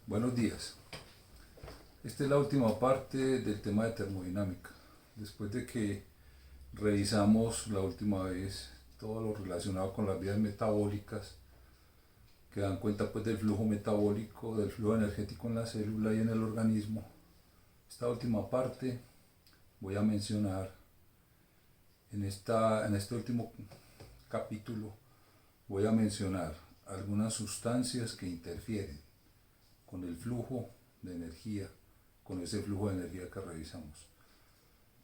Buenos días. Esta es la última parte del tema de termodinámica. Después de que revisamos la última vez todo lo relacionado con las vías metabólicas, que dan cuenta pues del flujo metabólico, del flujo energético en la célula y en el organismo, esta última parte voy a mencionar en este último capítulo voy a mencionar algunas sustancias que interfieren con el flujo de energía, con ese flujo de energía que revisamos.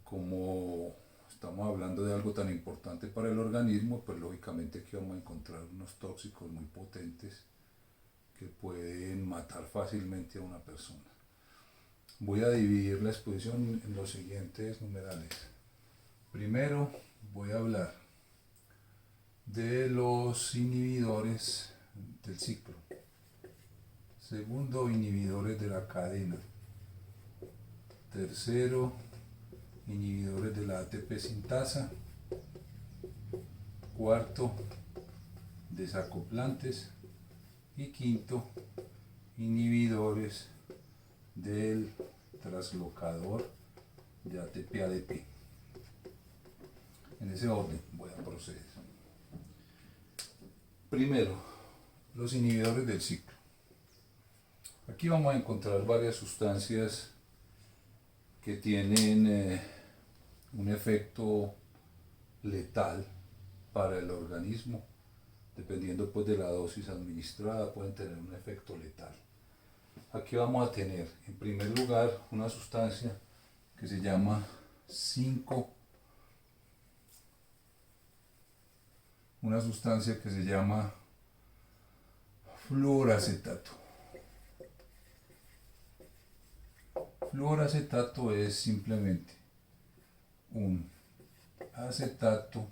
Como estamos hablando de algo tan importante para el organismo, pues lógicamente aquí vamos a encontrar unos tóxicos muy potentes que pueden matar fácilmente a una persona. Voy a dividir la exposición en los siguientes numerales. Primero voy a hablar de los inhibidores del ciclo. Segundo, inhibidores de la cadena. Tercero, inhibidores de la ATP sintasa. Cuarto, desacoplantes. Y quinto, inhibidores del traslocador de ATP-ADP. En ese orden voy a proceder. Primero, los inhibidores del ciclo. Aquí vamos a encontrar varias sustancias que tienen un efecto letal para el organismo. Dependiendo pues de la dosis administrada, pueden tener un efecto letal. Aquí vamos a tener en primer lugar una sustancia que se llama 5, una sustancia que se llama fluoracetato. Fluoracetato es simplemente un acetato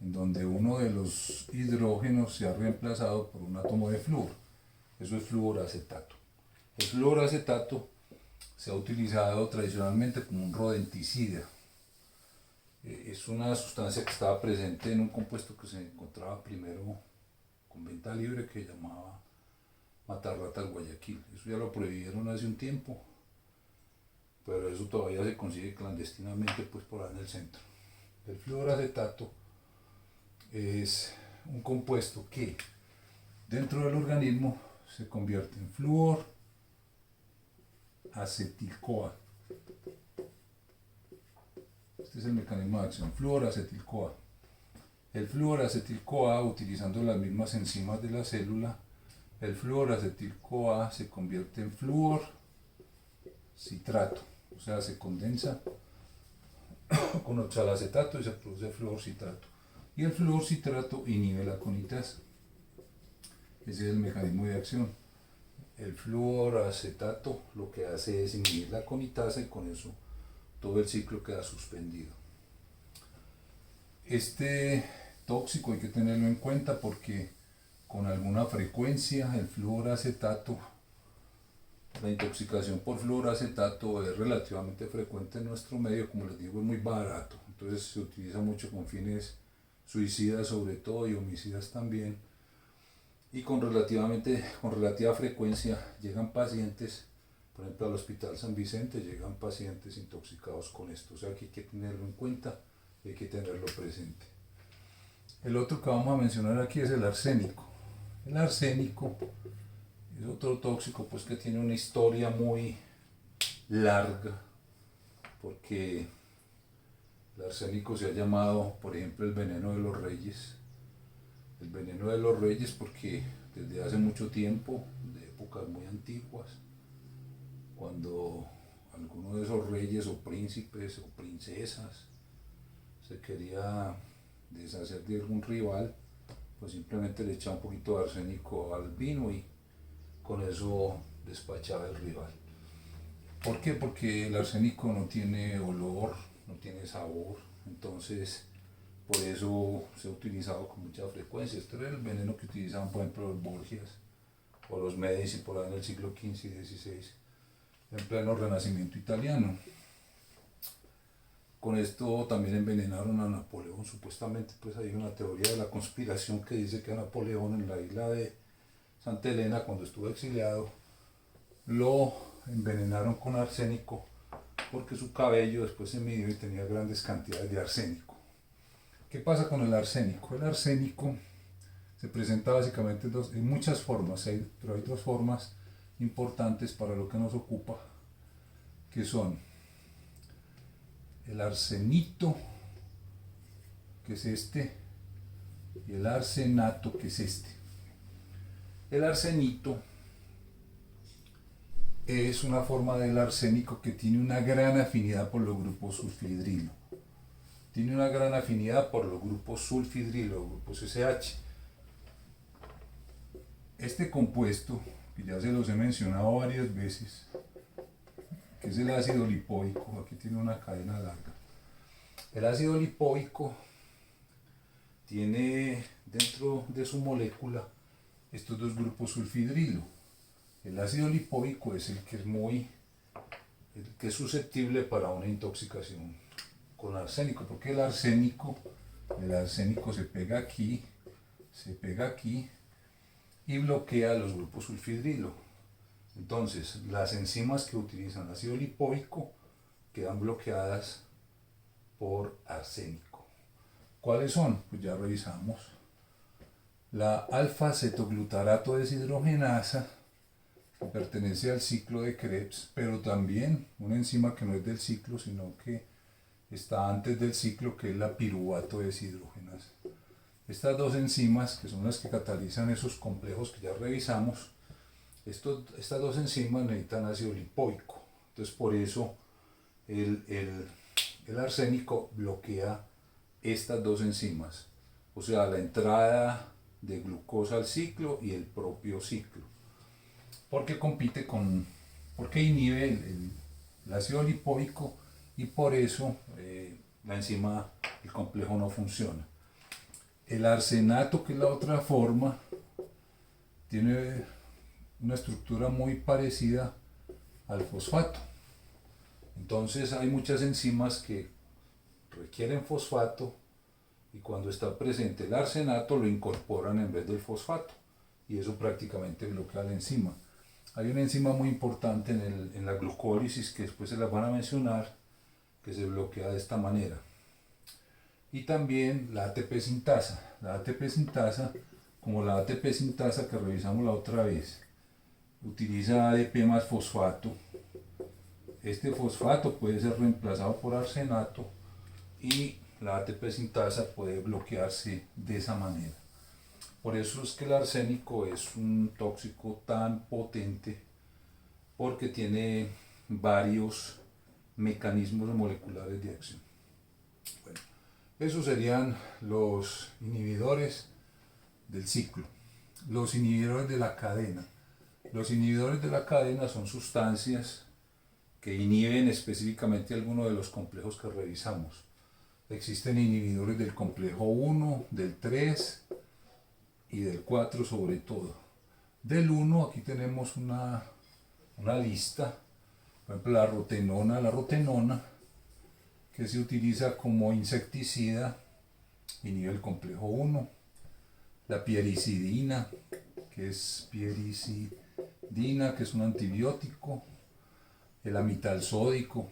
en donde uno de los hidrógenos se ha reemplazado por un átomo de flúor. Eso es fluoracetato. El fluoracetato se ha utilizado tradicionalmente como un rodenticida. Es una sustancia que estaba presente en un compuesto que se encontraba primero con venta libre que llamaba matarratas Guayaquil. Eso ya lo prohibieron hace un tiempo, pero eso todavía se consigue clandestinamente pues por ahí en el centro. El fluoracetato es un compuesto que dentro del organismo se convierte en flúor acetil-CoA. Este es el mecanismo de acción, flúor acetil-CoA. El flúor acetil-CoA, utilizando las mismas enzimas de la célula, el flúor acetil-CoA se convierte en flúor citrato, o sea, se condensa con oxalacetato y se produce flúor citrato. Y el flúor citrato inhibe la conitasa. Ese es el mecanismo de acción. El fluoracetato lo que hace es inhibir la conitasa y con eso todo el ciclo queda suspendido. Este tóxico hay que tenerlo en cuenta porque con alguna frecuencia el fluoracetato, la intoxicación por fluoracetato es relativamente frecuente en nuestro medio, como les digo, es muy barato, entonces se utiliza mucho con fines suicidas sobre todo y homicidas también, y con relativa frecuencia llegan pacientes, por ejemplo al Hospital San Vicente llegan pacientes intoxicados con esto, o sea que hay que tenerlo en cuenta y hay que tenerlo presente. El otro que vamos a mencionar aquí es el arsénico. El arsénico es otro tóxico pues que tiene una historia muy larga, porque el arsénico se ha llamado, por ejemplo, el veneno de los reyes. El veneno de los reyes porque desde hace mucho tiempo, de épocas muy antiguas, cuando alguno de esos reyes o príncipes o princesas se quería deshacer de algún rival, pues simplemente le echaba un poquito de arsénico al vino y con eso despachaba el rival. ¿Por qué? Porque el arsénico no tiene olor, no tiene sabor, entonces por eso se ha utilizado con mucha frecuencia. Este era el veneno que utilizaban, por ejemplo, los Borgias o los Medici por ahí en el siglo XV y XVI, en pleno Renacimiento italiano. Con esto también envenenaron a Napoleón. Supuestamente pues hay una teoría de la conspiración que dice que a Napoleón en la isla de Santa Elena, cuando estuvo exiliado, lo envenenaron con arsénico porque su cabello después se midió y tenía grandes cantidades de arsénico. ¿Qué pasa con el arsénico? El arsénico se presenta básicamente en muchas formas, pero hay dos formas importantes para lo que nos ocupa, que son el arsenito, que es este, y el arsenato, que es este. El arsenito es una forma del arsénico que tiene una gran afinidad por los grupos sulfidrilo. Tiene una gran afinidad por los grupos sulfidrilo, grupos SH. Este compuesto, que ya se los he mencionado varias veces, que es el ácido lipoico, aquí tiene una cadena larga. El ácido lipoico tiene dentro de su molécula estos dos grupos sulfidrilo. El ácido lipoico es el que es susceptible para una intoxicación con arsénico, porque el arsénico se pega aquí y bloquea los grupos sulfidrilo. Entonces, las enzimas que utilizan ácido lipoico quedan bloqueadas por arsénico. ¿Cuáles son? Pues ya revisamos. La alfa-cetoglutarato deshidrogenasa, que pertenece al ciclo de Krebs, pero también una enzima que no es del ciclo, sino que está antes del ciclo, que es la piruvato deshidrogenasa. Estas dos enzimas, que son las que catalizan esos complejos que ya revisamos, estas dos enzimas necesitan ácido lipoico. Entonces, por eso el arsénico bloquea estas dos enzimas, o sea, la entrada de glucosa al ciclo y el propio ciclo, porque inhibe el ácido lipoico, y por eso la enzima, el complejo no funciona. El arsenato, que es la otra forma, tiene una estructura muy parecida al fosfato. Entonces hay muchas enzimas que requieren fosfato, y cuando está presente el arsenato lo incorporan en vez del fosfato, y eso prácticamente bloquea la enzima. Hay una enzima muy importante en la glucólisis, que después se las van a mencionar, que se bloquea de esta manera. Y también la ATP sintasa. La ATP sintasa, como la ATP sintasa que revisamos la otra vez, utiliza ADP más fosfato. Este fosfato puede ser reemplazado por arsenato y la ATP sintasa puede bloquearse de esa manera. Por eso es que el arsénico es un tóxico tan potente, porque tiene varios mecanismos moleculares de acción. Bueno, esos serían los inhibidores del ciclo. Los inhibidores de la cadena. Los inhibidores de la cadena son sustancias que inhiben específicamente alguno de los complejos que revisamos. Existen inhibidores del complejo 1, del 3 y del 4 sobre todo. Del 1 aquí tenemos una lista. Por ejemplo, la rotenona, que se utiliza como insecticida, inhibe el complejo 1. La piericidina, que es un antibiótico. El amitalsódico,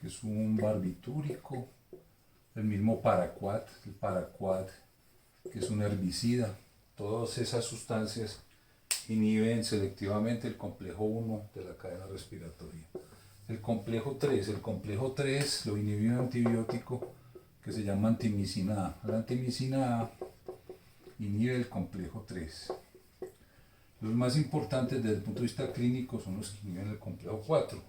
que es un barbitúrico. El mismo paraquat, que es un herbicida. Todas esas sustancias inhiben selectivamente el complejo 1 de la cadena respiratoria. El complejo 3 lo inhibe un antibiótico que se llama antimicina A. La antimicina A inhibe el complejo 3. Los más importantes desde el punto de vista clínico son los que inhiben el complejo 4.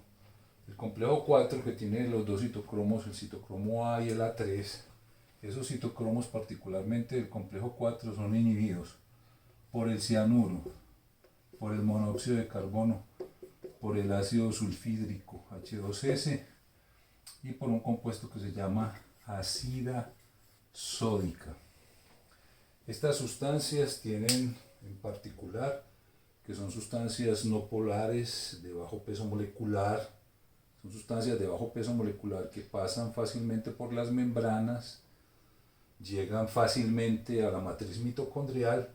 El complejo 4, que tiene los dos citocromos, el citocromo A y el A3, esos citocromos particularmente del complejo 4 son inhibidos por el cianuro, por el monóxido de carbono, por el ácido sulfídrico H2S y por un compuesto que se llama ácida sódica. Estas sustancias tienen en particular que son sustancias no polares de bajo peso molecular, son sustancias de bajo peso molecular que pasan fácilmente por las membranas, llegan fácilmente a la matriz mitocondrial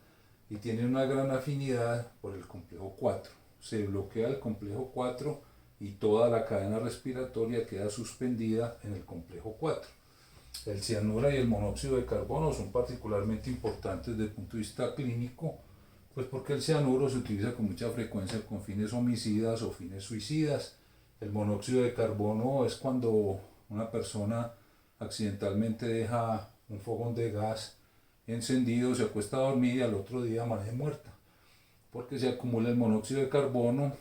y tienen una gran afinidad por el complejo 4. se bloquea el complejo 4 y toda la cadena respiratoria queda suspendida en el complejo 4. El cianuro y el monóxido de carbono son particularmente importantes desde el punto de vista clínico, pues porque el cianuro se utiliza con mucha frecuencia con fines homicidas o fines suicidas. El monóxido de carbono es cuando una persona accidentalmente deja un fogón de gas encendido, se acuesta a dormir y al otro día amanece muerta, porque se acumula el monóxido de carbono.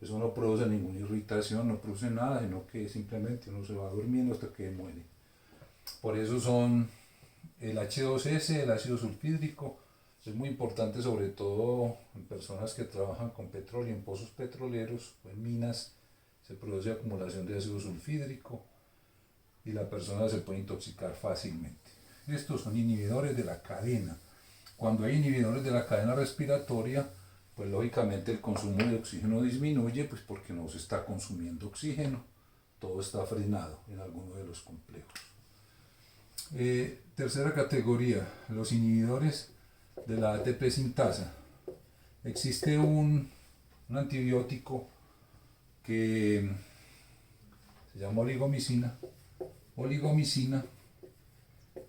Eso no produce ninguna irritación, no produce nada, sino que simplemente uno se va durmiendo hasta que muere. Por eso son el H2S, el ácido sulfídrico, es muy importante sobre todo en personas que trabajan con petróleo, en pozos petroleros o en minas, se produce acumulación de ácido sulfídrico y la persona se puede intoxicar fácilmente. Estos son inhibidores de la cadena. Cuando hay inhibidores de la cadena respiratoria, pues lógicamente el consumo de oxígeno disminuye, pues porque no se está consumiendo oxígeno, todo está frenado en alguno de los complejos. Tercera categoría, los inhibidores de la ATP sintasa. Existe un antibiótico que se llama oligomicina. Oligomicina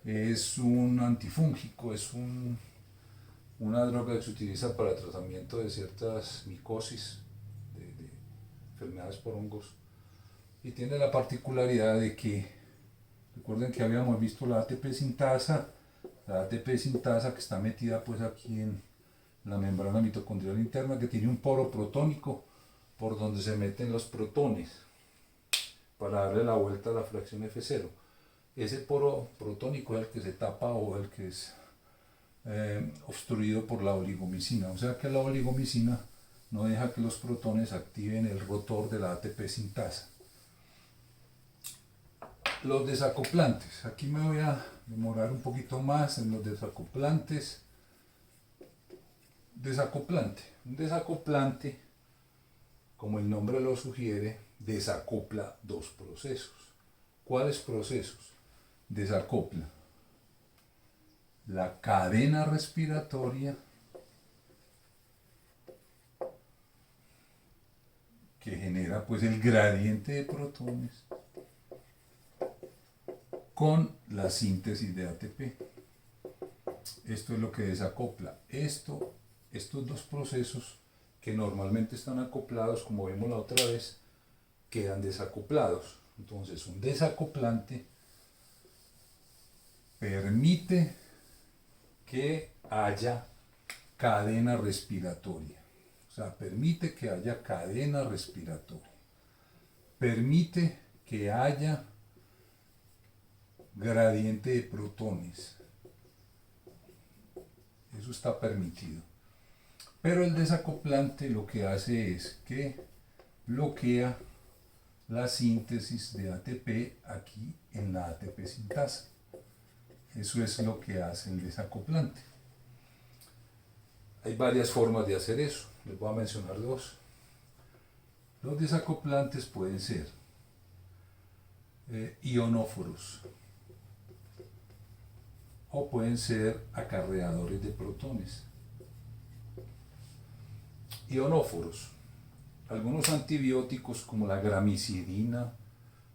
es un antifúngico, es una droga que se utiliza para el tratamiento de ciertas micosis, de enfermedades por hongos, y tiene la particularidad de que, recuerden que habíamos visto la ATP sintasa que está metida pues aquí en la membrana mitocondrial interna, que tiene un poro protónico por donde se meten los protones para darle la vuelta a la fracción F0. Ese poro protónico es el que se tapa o el que es obstruido por la oligomicina, o sea que la oligomicina no deja que los protones activen el rotor de la ATP sintasa. Los desacoplantes, aquí me voy a demorar un poquito más en los desacoplantes. Un desacoplante, como el nombre lo sugiere, desacopla dos procesos. ¿Cuáles procesos? Desacopla la cadena respiratoria, que genera pues el gradiente de protones, con la síntesis de ATP. Esto es lo que desacopla. Estos dos procesos que normalmente están acoplados, como vimos la otra vez, quedan desacoplados. Entonces, un desacoplante permite que haya cadena respiratoria. O sea, permite que haya cadena respiratoria. Permite que haya gradiente de protones. Eso está permitido. Pero el desacoplante lo que hace es que bloquea la síntesis de ATP aquí en la ATP sintasa. Eso es lo que hace el desacoplante. Hay varias formas de hacer eso. Les voy a mencionar dos. Los desacoplantes pueden ser ionóforos o pueden ser acarreadores de protones. Ionóforos. Algunos antibióticos como la gramicidina,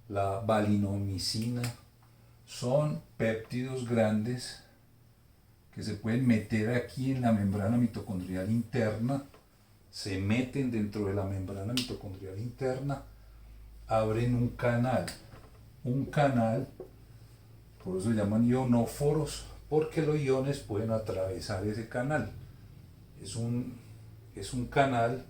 la valinomicina, son péptidos grandes que se pueden meter aquí en la membrana mitocondrial interna, se meten dentro de la membrana mitocondrial interna, abren un canal, por eso se llaman ionóforos, porque los iones pueden atravesar ese canal. Es un canal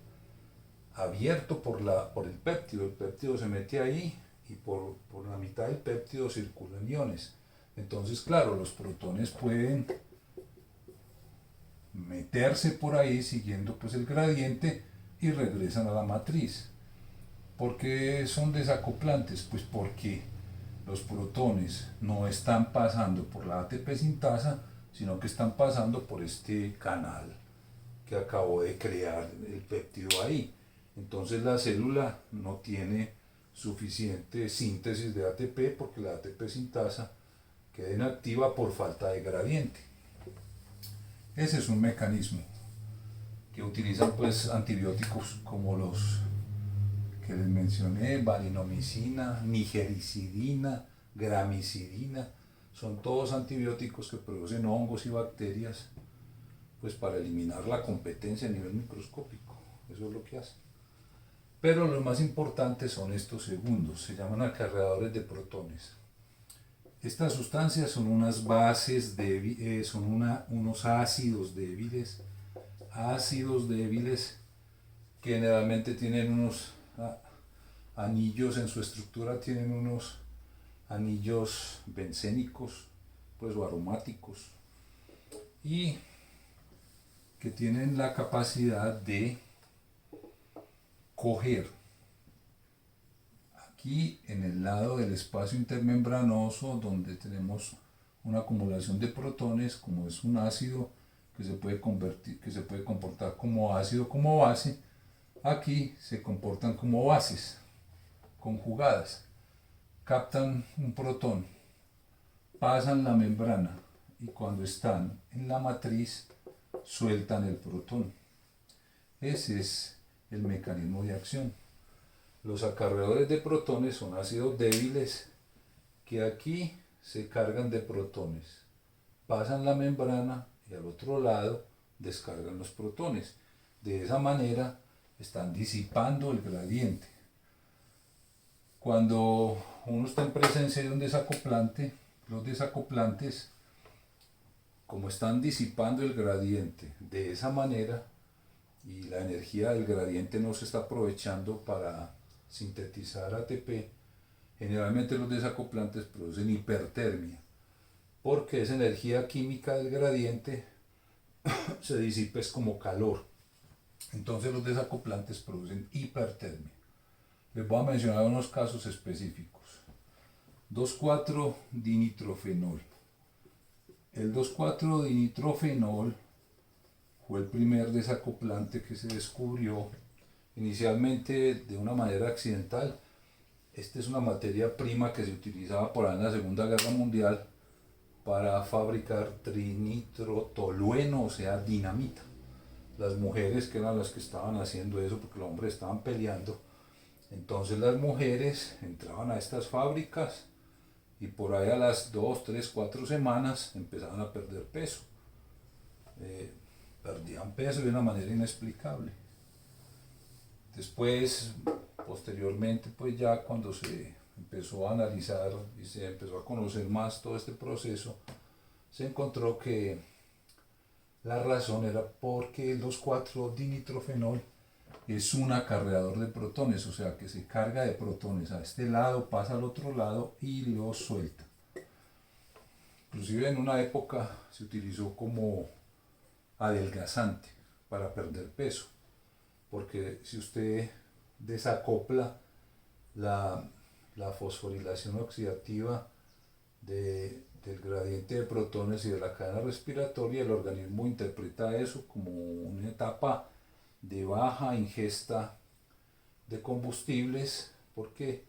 abierto por el péptido se mete ahí y por la mitad del péptido circulan iones. Entonces, claro, los protones pueden meterse por ahí siguiendo pues el gradiente y regresan a la matriz. ¿Por qué son desacoplantes? Pues porque los protones no están pasando por la ATP sintasa, sino que están pasando por este canal que acabó de crear el péptido ahí. Entonces la célula no tiene suficiente síntesis de ATP porque la ATP sintasa queda inactiva por falta de gradiente. Ese es un mecanismo que utilizan pues antibióticos como los que les mencioné, varinomicina, nigericidina, gramicidina. Son todos antibióticos que producen hongos y bacterias pues para eliminar la competencia a nivel microscópico. Eso es lo que hacen. Pero los más importantes son estos segundos, se llaman acarreadores de protones. Estas sustancias son unas bases débiles, unos ácidos débiles que generalmente tienen unos anillos en su estructura, tienen unos anillos bencénicos pues, o aromáticos, y que tienen la capacidad de coger aquí en el lado del espacio intermembranoso donde tenemos una acumulación de protones, como es un ácido que se puede comportar como ácido, como base. Aquí se comportan como bases conjugadas, captan un protón, pasan la membrana y cuando están en la matriz sueltan el protón. Ese es el mecanismo de acción. Los acarreadores de protones son ácidos débiles que aquí se cargan de protones, pasan la membrana y al otro lado descargan los protones. De esa manera están disipando el gradiente. Cuando uno está en presencia de un desacoplante, los desacoplantes, como están disipando el gradiente de esa manera y la energía del gradiente no se está aprovechando para sintetizar ATP, generalmente los desacoplantes producen hipertermia, porque esa energía química del gradiente se disipa como calor. Entonces los desacoplantes producen hipertermia. Les voy a mencionar unos casos específicos. 2,4-dinitrofenol. El 2,4-dinitrofenol fue el primer desacoplante que se descubrió inicialmente de una manera accidental. Esta es una materia prima que se utilizaba por ahí en la Segunda Guerra Mundial para fabricar trinitrotolueno, o sea, dinamita. Las mujeres, que eran las que estaban haciendo eso, porque los hombres estaban peleando, entonces las mujeres entraban a estas fábricas y por ahí a las 2, 3, 4 semanas empezaban a perder peso. Perdían peso de una manera inexplicable. Después, posteriormente, pues ya cuando se empezó a analizar y se empezó a conocer más todo este proceso, se encontró que la razón era porque el 2,4-dinitrofenol es un acarreador de protones, o sea que se carga de protones a este lado, pasa al otro lado y los suelta. Inclusive en una época se utilizó como adelgazante para perder peso, porque si usted desacopla la fosforilación oxidativa del gradiente de protones y de la cadena respiratoria, el organismo interpreta eso como una etapa de baja ingesta de combustibles porque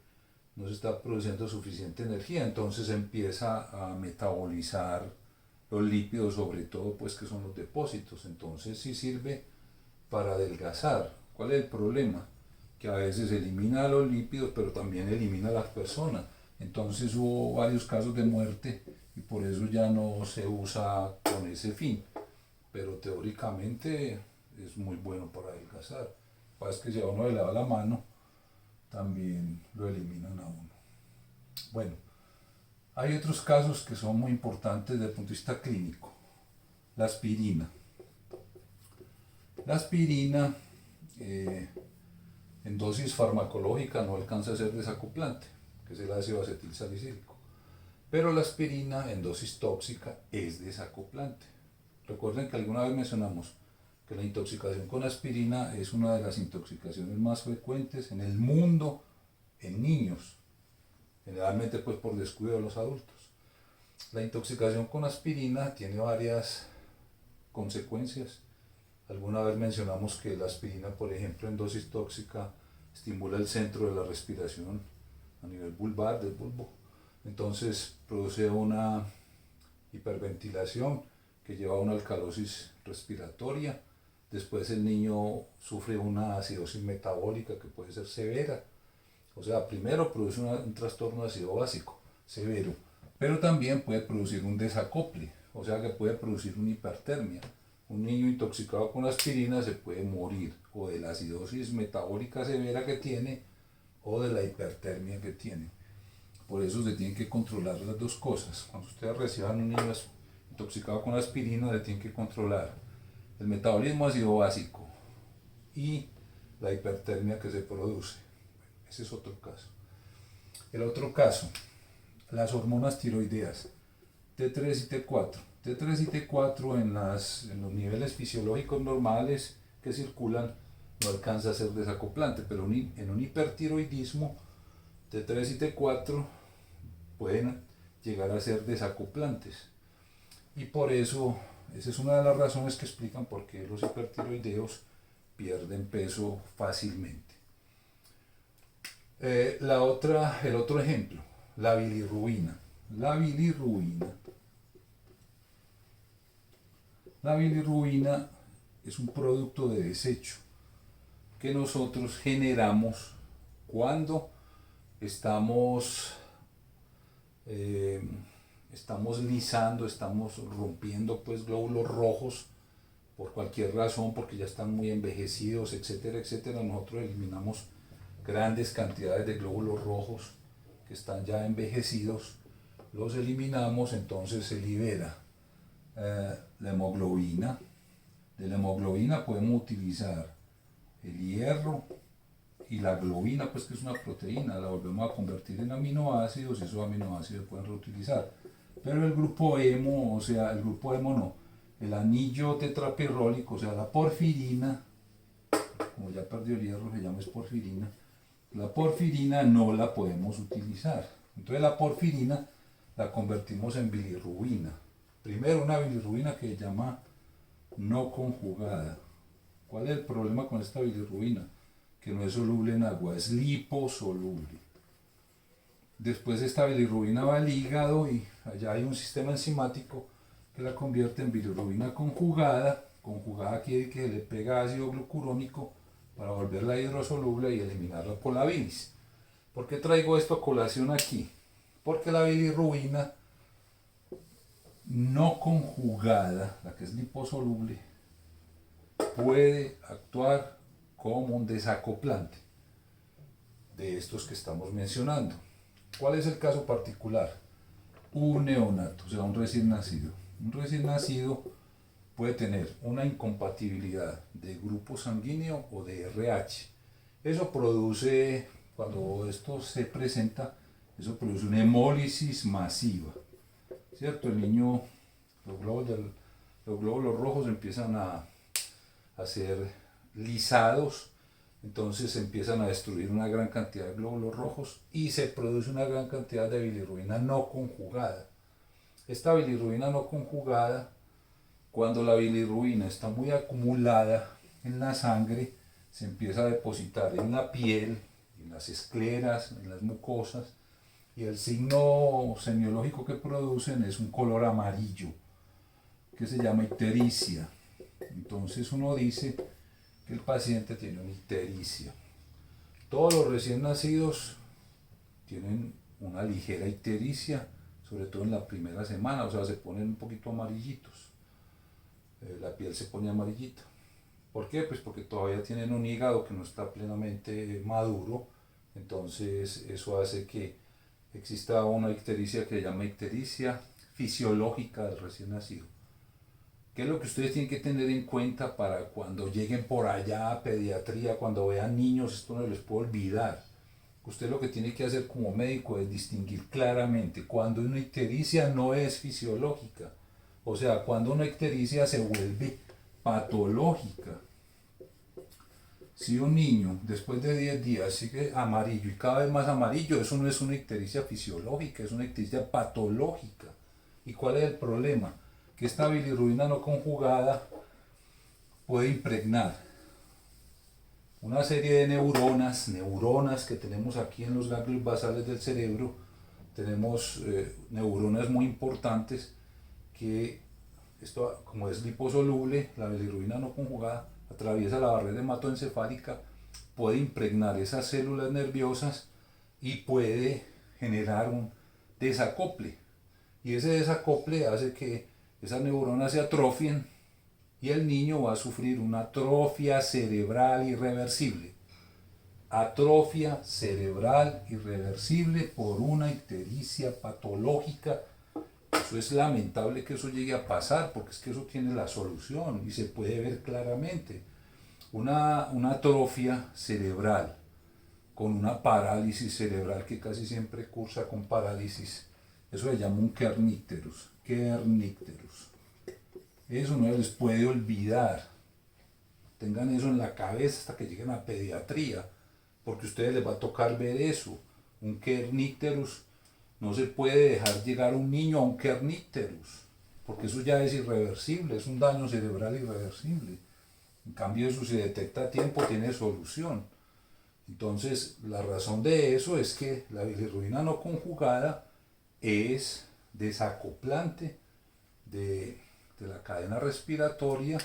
no se está produciendo suficiente energía, entonces empieza a metabolizar los lípidos, sobre todo pues que son los depósitos, entonces sí sirve para adelgazar. ¿Cuál es el problema? Que a veces elimina los lípidos pero también elimina a las personas, entonces hubo varios casos de muerte y por eso ya no se usa con ese fin, pero teóricamente es muy bueno para adelgazar. Pasa que si a uno le lava la mano, también lo eliminan a uno. Bueno, hay otros casos que son muy importantes desde el punto de vista clínico. La aspirina. La aspirina en dosis farmacológica no alcanza a ser desacoplante, que es el ácido acetilsalicílico. Pero la aspirina en dosis tóxica es desacoplante. Recuerden que alguna vez mencionamos que la intoxicación con aspirina es una de las intoxicaciones más frecuentes en el mundo en niños, generalmente pues por descuido de los adultos. La intoxicación con aspirina tiene varias consecuencias. Alguna vez mencionamos que la aspirina, por ejemplo, en dosis tóxica estimula el centro de la respiración a nivel vulvar del bulbo. Entonces produce una hiperventilación que lleva a una alcalosis respiratoria después el niño sufre una acidosis metabólica que puede ser severa. O sea, primero produce un trastorno ácido básico severo, pero también puede producir un desacople, o sea que puede producir una hipertermia. Un niño intoxicado con aspirina se puede morir o de la acidosis metabólica severa que tiene o de la hipertermia que tiene. Por eso se tienen que controlar las dos cosas. Cuando ustedes reciban un niño intoxicado con aspirina, le tienen que controlar el metabolismo ácido básico y la hipertermia que se produce. Ese es otro caso. El otro caso, las hormonas tiroideas, T3 y T4. T3 y T4 en los niveles fisiológicos normales que circulan no alcanza a ser desacoplante, pero en un hipertiroidismo T3 y T4 pueden llegar a ser desacoplantes. Y por eso, esa es una de las razones que explican por qué los hipertiroideos pierden peso fácilmente. El otro ejemplo, la bilirrubina. La bilirrubina es un producto de desecho que nosotros generamos cuando estamos lisando, estamos rompiendo pues glóbulos rojos por cualquier razón, porque ya están muy envejecidos, etcétera, etcétera. Nosotros eliminamos grandes cantidades de glóbulos rojos que están ya envejecidos, los eliminamos, entonces se libera la hemoglobina. De la hemoglobina podemos utilizar el hierro y la globina, pues que es una proteína, la volvemos a convertir en aminoácidos y esos aminoácidos se pueden reutilizar. Pero el grupo hemo, o sea, el grupo hemo no, el anillo tetrapirrólico, o sea, la porfirina, como ya perdió el hierro, se llama porfirina, la porfirina no la podemos utilizar. Entonces la porfirina la convertimos en bilirrubina. Primero una bilirrubina que se llama no conjugada. ¿Cuál es el problema con esta bilirrubina? Que no es soluble en agua, es liposoluble. Después esta bilirrubina va al hígado y allá hay un sistema enzimático que la convierte en bilirrubina conjugada. Conjugada quiere que le pega ácido glucurónico para volverla hidrosoluble y eliminarla por la bilis. ¿Por qué traigo esto a colación aquí? Porque la bilirrubina no conjugada, la que es liposoluble, puede actuar como un desacoplante de estos que estamos mencionando. ¿Cuál es el caso particular? Un neonato, o sea, un recién nacido. Un recién nacido puede tener una incompatibilidad de grupo sanguíneo o de RH. Eso produce, cuando esto se presenta, eso produce una hemólisis masiva. ¿Cierto? El niño, los glóbulos rojos empiezan a ser lisados, entonces se empiezan a destruir una gran cantidad de glóbulos rojos y se produce una gran cantidad de bilirrubina no conjugada. Esta bilirrubina no conjugada, cuando la bilirrubina está muy acumulada en la sangre, se empieza a depositar en la piel, en las escleras, en las mucosas, y el signo semiológico que producen es un color amarillo, que se llama ictericia. Entonces uno dice que el paciente tiene una ictericia. Todos los recién nacidos tienen una ligera ictericia, sobre todo en la primera semana, o sea, se ponen un poquito amarillitos. La piel se pone amarillita. ¿Por qué? Pues porque todavía tienen un hígado que no está plenamente maduro, entonces eso hace que exista una ictericia que se llama ictericia fisiológica del recién nacido. ¿Qué es lo que ustedes tienen que tener en cuenta para cuando lleguen por allá a pediatría, cuando vean niños? Esto no les puede olvidar. Usted lo que tiene que hacer como médico es distinguir claramente cuando una ictericia no es fisiológica, o sea, cuando una ictericia se vuelve patológica. Si un niño después de 10 días sigue amarillo y cada vez más amarillo, eso no es una ictericia fisiológica, es una ictericia patológica. ¿Y cuál es el problema? Que esta bilirrubina no conjugada puede impregnar una serie de neuronas que tenemos aquí en los ganglios basales del cerebro. Tenemos neuronas muy importantes que, esto como es liposoluble, la bilirrubina no conjugada atraviesa la barrera hematoencefálica, puede impregnar esas células nerviosas y puede generar un desacople. Y ese desacople hace que esas neuronas se atrofien y el niño va a sufrir una atrofia cerebral irreversible. Atrofia cerebral irreversible por una ictericia patológica. Eso es lamentable que eso llegue a pasar, porque es que eso tiene la solución y se puede ver claramente. Una atrofia cerebral con una parálisis cerebral que casi siempre cursa con parálisis, eso se llama un kernicterus. Kernicterus. Eso no les puede olvidar. Tengan eso en la cabeza hasta que lleguen a pediatría, porque a ustedes les va a tocar ver eso. Un kernicterus, no se puede dejar llegar un niño a un kernicterus, porque eso ya es irreversible, es un daño cerebral irreversible. En cambio, eso se detecta a tiempo, tiene solución. Entonces, la razón de eso es que la bilirrubina no conjugada es desacoplante de la cadena respiratoria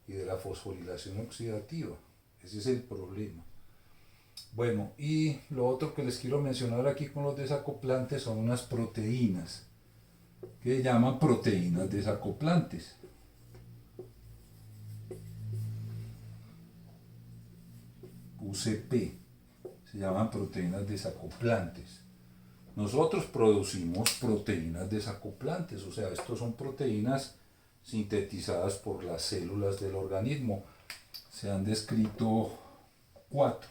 y de la fosforilación oxidativa. Ese es el problema. Bueno, y lo otro que les quiero mencionar aquí con los desacoplantes son unas proteínas que se llaman proteínas desacoplantes. UCP, se llaman proteínas desacoplantes. Nosotros producimos proteínas desacoplantes, o sea, estos son proteínas sintetizadas por las células del organismo. Se han descrito 4.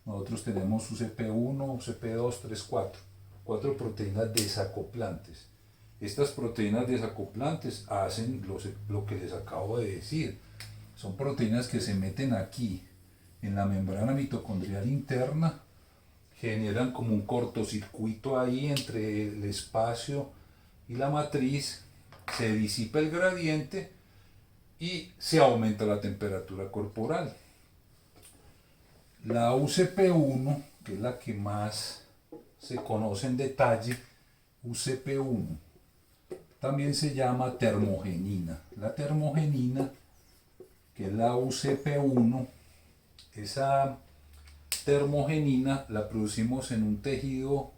Nosotros tenemos UCP1, UCP2, 3, 4. 4 proteínas desacoplantes. Estas proteínas desacoplantes hacen lo que les acabo de decir. Son proteínas que se meten aquí, en la membrana mitocondrial interna, generan como un cortocircuito ahí entre el espacio y la matriz, se disipa el gradiente y se aumenta la temperatura corporal. La UCP1, que es la que más se conoce en detalle, UCP1, también se llama termogenina. La termogenina, que es la UCP1, esa termogenina la producimos en un tejido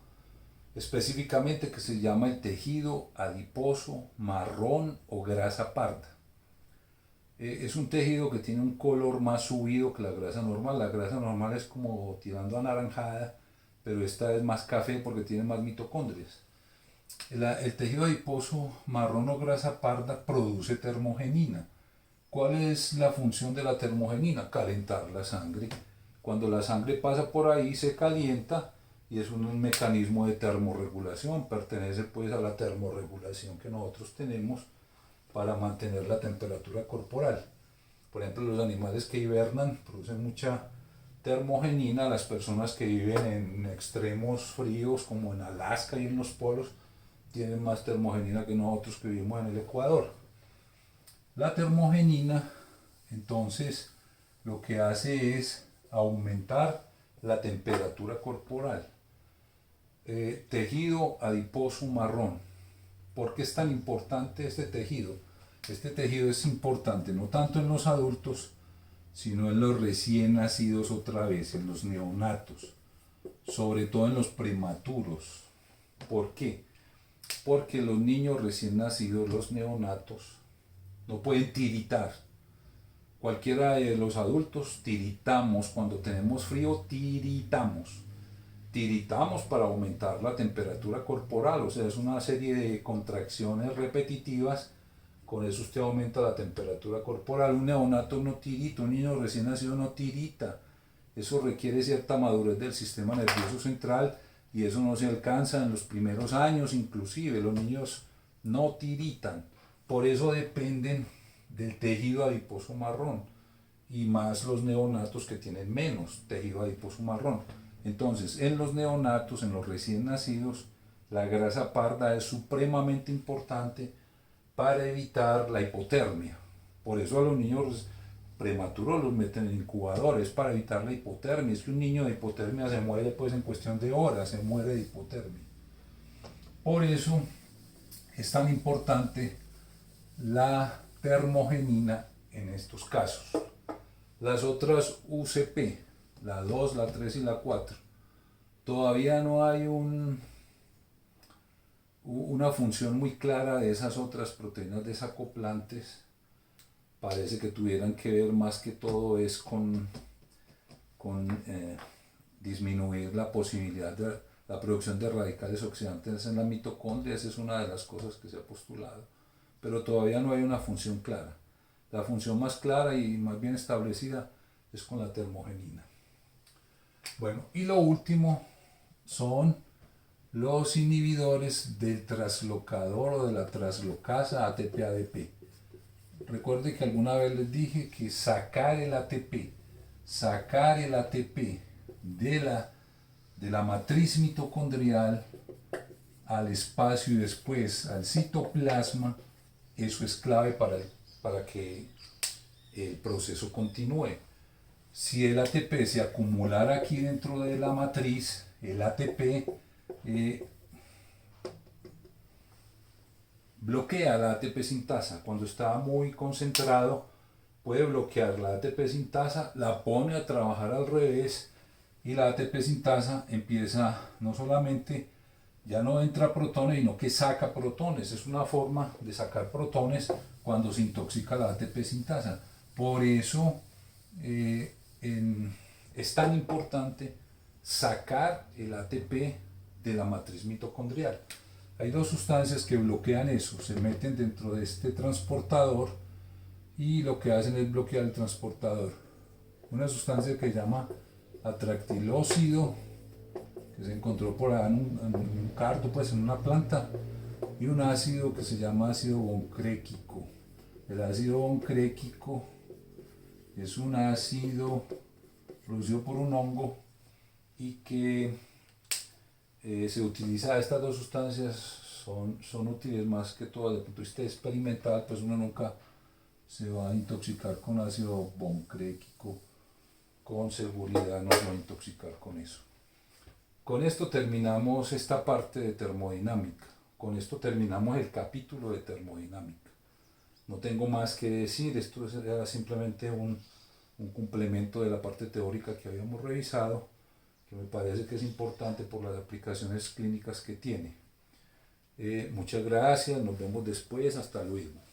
específicamente que se llama el tejido adiposo marrón o grasa parda. Es un tejido que tiene un color más subido que la grasa normal. La grasa normal es como tirando a anaranjada, pero esta es más café porque tiene más mitocondrias. El tejido adiposo marrón o grasa parda produce termogenina. ¿Cuál es la función de la termogenina? Calentar la sangre. Cuando la sangre pasa por ahí se calienta y es un mecanismo de termorregulación. Pertenece pues a la termorregulación que nosotros tenemos para mantener la temperatura corporal. Por ejemplo, los animales que hibernan producen mucha termogenina. Las personas que viven en extremos fríos como en Alaska y en los polos tienen más termogenina que nosotros que vivimos en el Ecuador. La termogenina, entonces, lo que hace es aumentar la temperatura corporal. Tejido adiposo marrón. ¿Por qué es tan importante este tejido? Este tejido es importante no tanto en los adultos, sino en los recién nacidos otra vez, en los neonatos, sobre todo en los prematuros. ¿Por qué? Porque los niños recién nacidos, los neonatos, no pueden tiritar. Cualquiera de los adultos tiritamos, cuando tenemos frío tiritamos. Tiritamos para aumentar la temperatura corporal, o sea, es una serie de contracciones repetitivas, con eso usted aumenta la temperatura corporal. Un neonato no tirita, un niño recién nacido no tirita. Eso requiere cierta madurez del sistema nervioso central y eso no se alcanza en los primeros años, inclusive los niños no tiritan. Por eso dependen del tejido adiposo marrón y más los neonatos que tienen menos tejido adiposo marrón. Entonces, en los neonatos, en los recién nacidos, la grasa parda es supremamente importante para evitar la hipotermia. Por eso a los niños prematuros los meten en incubadores para evitar la hipotermia. Es que un niño de hipotermia se muere pues en cuestión de horas, se muere de hipotermia. Por eso es tan importante la termogenina en estos casos. Las otras UCP, la 2, la 3 y la 4, todavía no hay una función muy clara de esas otras proteínas desacoplantes. Parece que tuvieran que ver más que todo es con disminuir la posibilidad de la producción de radicales oxidantes en la mitocondria. Esa es una de las cosas que se ha postulado, pero todavía no hay una función clara. La función más clara y más bien establecida es con la termogenina. Bueno, y lo último son los inhibidores del traslocador o de la traslocasa ATP-ADP. Recuerde que alguna vez les dije que sacar el ATP de la matriz mitocondrial al espacio y después al citoplasma, eso es clave para que el proceso continúe. Si el ATP se acumulara aquí dentro de la matriz, el ATP bloquea la ATP sintasa. Cuando está muy concentrado, puede bloquear la ATP sintasa, la pone a trabajar al revés y la ATP sintasa empieza no solamente, ya no entra protones, sino que saca protones. Es una forma de sacar protones cuando se intoxica la ATP sintasa. Por eso es tan importante sacar el ATP de la matriz mitocondrial. Hay dos sustancias que bloquean eso, se meten dentro de este transportador y lo que hacen es bloquear el transportador. Una sustancia que se llama atractilócido, que se encontró por ahí en un cardo, pues en una planta, y un ácido que se llama ácido boncréquico. El ácido boncréquico es un ácido producido por un hongo y que se utiliza. Estas dos sustancias son útiles más que todo desde el punto de vista experimental, pues uno nunca se va a intoxicar con ácido boncréquico, con seguridad no se va a intoxicar con eso. Con esto terminamos esta parte de termodinámica, con esto terminamos el capítulo de termodinámica. No tengo más que decir, esto era simplemente un complemento de la parte teórica que habíamos revisado, que me parece que es importante por las aplicaciones clínicas que tiene. Muchas gracias, nos vemos después, hasta luego.